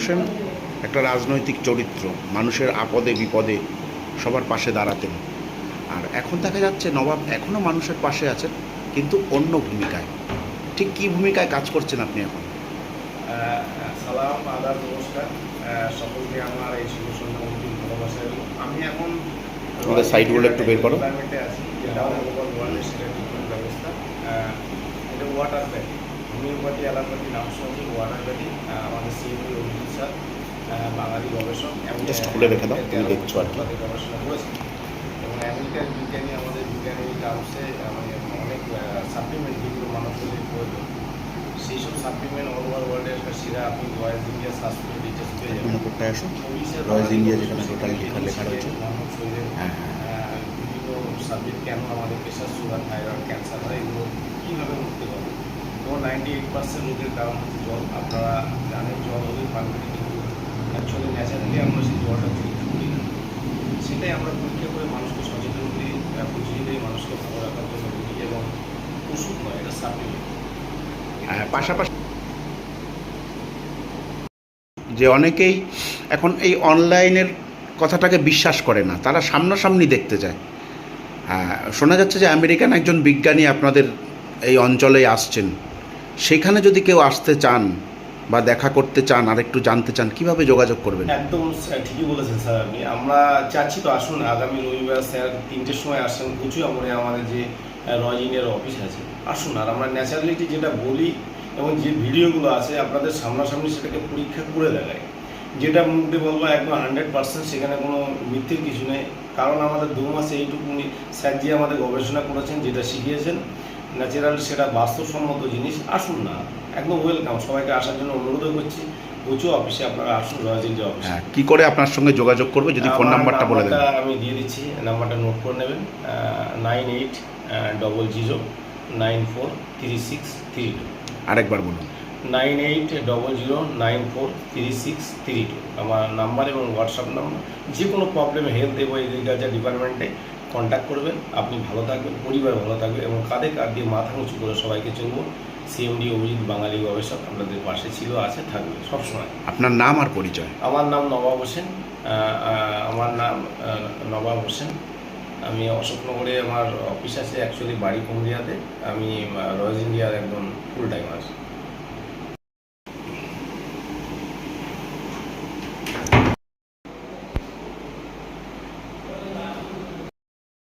হোসেন একটা রাজনৈতিক চরিত্র, মানুষের আপদে বিপদে সবার পাশে দাঁড়াতেন। আর এখন দেখা যাচ্ছে নবাব এখনও মানুষের পাশে আছেন, কিন্তু অন্য ভূমিকায়। ঠিক কী ভূমিকায় কাজ করছেন আপনি এখন? সালাম, আদাব, নমস্কার সকলকে আমার এই শুভ সন্ধ্যা অন্তিম ভালোবাসা। এবং আমি এখন আমাদের সাইটগুলো একটু বের করো। ডিপার্টমেন্টে আছি, যেটা ওভার ওয়ার্ল্ডের সেটা ট্রিটমেন্ট ব্যবস্থা। এটা ওয়াটার ভ্যালি, হোমিওপ্যাথি অ্যালোপ্যাথি নাম শুনেছি। ওয়াটার ভ্যালি আমাদের সিএমডি অভিজিৎ স্যার, বাঙালি গবেষক, জাস্ট খুলে রেখে দাও, তুমি দেখছো আর কি। গবেষণা করেছেন এবং আমেরিকার বিজ্ঞানী, আমাদের বিজ্ঞানী টার্মসে মানে অনেক সাপ্লিমেন্ট যেগুলো মানুষের প্রয়োজন, সেই সব সাপ্লিমেন্ট অল ওভার ওয়ার্ল্ডের একটা সেরা আপনি রয়্যাল ইন্ডিয়া সাসপেন্ড ডিটেলস পেয়ে যাবেন। কোথায় আসো? রয়্যাল ইন্ডিয়া যেখানে টোটাল লেখা রয়েছে। মানব শরীরের বিভিন্ন সাবজেক্ট, কেন আমাদের প্রেশার, সুগার, থাইরয়েড, ক্যান্সার হয়, এগুলো কীভাবে মুক্তি পাবে। তো 98% রোগের কারণ হচ্ছে জল। আপনারা জানেন জল হলে পানকরি, কিন্তু অ্যাকচুয়ালি ন্যাচারালি আমরা সেই জলটা পরীক্ষা করি না। সেটাই আমরা পরীক্ষা করে মানুষকে সচেতন করি, বুঝিয়ে দিই মানুষকে ভালো রাখার জন্য বলি। এবং ওষুধ নয়, এটা সাপ্লিমেন্ট। পাশাপাশি যে অনেকেই এখন এই অনলাইনের কথাটাকে বিশ্বাস করে না, তারা সামনাসামনি দেখতে যায়। শোনা যাচ্ছে যে আমেরিকান একজন বিজ্ঞানী আপনাদের এই অঞ্চলে আসছেন। সেখানে যদি কেউ আসতে চান বা দেখা করতে চান, আর একটু জানতে চান, কিভাবে যোগাযোগ করবেন? একদম ঠিকই বলেছেন স্যার আপনি। আমরা চাচ্ছি তো আসুন, আগামী রবিবার স্যার 3টের সময় আসেন কুচু আমরে আমাদের যে রয়্যাল ইন্ডিয়ার অফিস আছে, আসুন। আর আমরা ন্যাচারালিটি যেটা বলি এবং যে ভিডিওগুলো আছে আপনাদের সামনাসামনি সেটাকে পরীক্ষা করে দেখায়। যেটা মুখ দিয়ে বলবো একদম 100%, সেখানে কোনো মিথ্যের কিছু নেই। কারণ আমাদের 2 মাসে এইটুকুনি স্যার যে আমাদের গবেষণা করেছেন, যেটা শিখিয়েছেন ন্যাচারাল, সেটা বাস্তবসম্মত জিনিস। আসুন না, একদম ওয়েলকাম, সবাইকে আসার জন্য অনুরোধ করছি। প্রচুর অফিসে আপনারা আসুন, রয়্যাল ইন্ডিয়া অফিসে। কী করে আপনার সঙ্গে যোগাযোগ করবে, যদি ফোন নাম্বারটা বলে দেন? আমি দিয়ে দিচ্ছি, নাম্বারটা নোট করে নেবেন। 9800943632। আরেকবার বলুন। 9800943632 আমার নাম্বার এবং হোয়াটসঅ্যাপ নাম্বার। যে কোনো প্রবলেমে হেলথ এবং এগ্রিকালচার ডিপার্টমেন্টে কন্ট্যাক্ট করবেন। আপনি ভালো থাকবেন, পরিবার ভালো থাকবে এবং কাঁধে কাঁধ দিয়ে মাথা উঁচু করে সবাইকে চলবো। সিএমডি অভিজিৎ, বাঙালি গবেষক, আপনাদের পাশে ছিল, আছে, থাকবে সবসময়। আপনার নাম আর পরিচয়? আমার নাম নবাব হোসেন। নবাব হোসেন। আমি অশোকনগরে আমার অফিস আছে, অ্যাকচুয়ালি বাড়ি কুমড়িয়াতে। আমি রয়্যাল ইন্ডিয়ার একদম ফুল টাইমার।